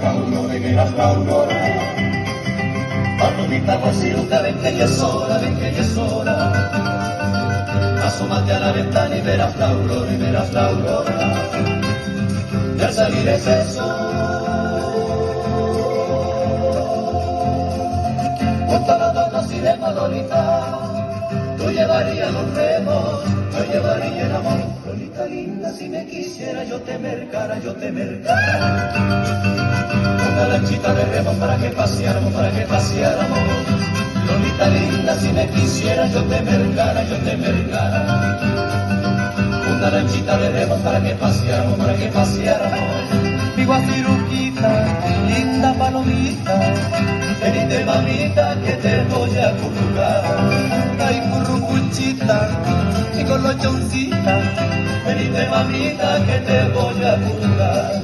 la aurora. Palomita guaciruca, ven que ya es hora, ven que ya es hora. Asómate a la ventana y verás la aurora, y verás la aurora. Y al salir ese sol, junto a los dos nos iremos, Lolita. Tú llevarías los remos, yo llevaría el amor. Lolita linda, si me quisiera yo te mercara, yo te mercara. Una lanchita de remos para que paseáramos, para que paseáramos. Lolita linda, si me quisiera yo te mercara, yo te mercara. Una lanchita de remos para que paseáramos, para que paseáramos. Mi guaciruquita, linda palomita, venite mamita que te voy a currucar. ay currucuchita, mi colochoncita, venite mamita que te voy a currucar.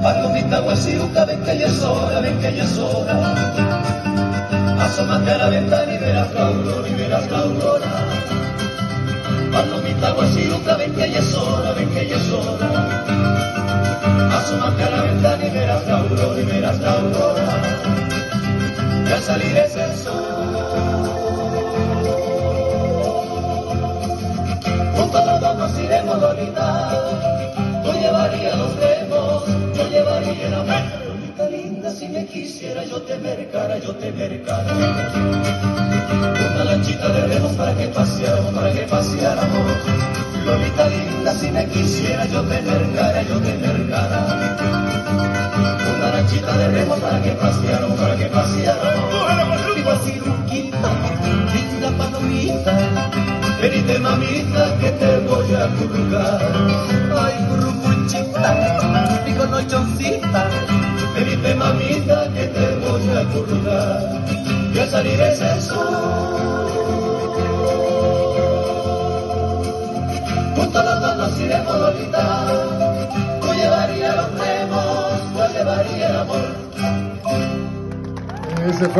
Palomita guaciruca, ven que ya es hora, ven que ya es hora. Asómate a la ventana y verás la aurora, y verás la aurora. Palomita guaciruca, ven que ya es hora, ven que ya es hora. Asómate a la ventana y verás la aurora, y verás la aurora. Y al salir ese sol, junto a los dos nos iremos, Lolita. Tú llevarías los remos, yo llevaría el amor. Lolita linda, si me quisiera yo te mercara, yo te mercara. Una lanchita de remos para que paseáramos, para que paseáramos. Lolita linda, si me quisiera yo te mercara, yo te mercara. Una lanchita de remos para que paseáramos, para que paseáramos. mi guaciruquita, linda palomita, Venite mamita que te voy a currucar. ay currucuchita, mi colochoncita, Venite mamita que te voy a currucar. Y al salir ese sol, junto a los dos nos iremos, Lolita. Tú llevarías los remos, yo llevaría el amor. Ese fue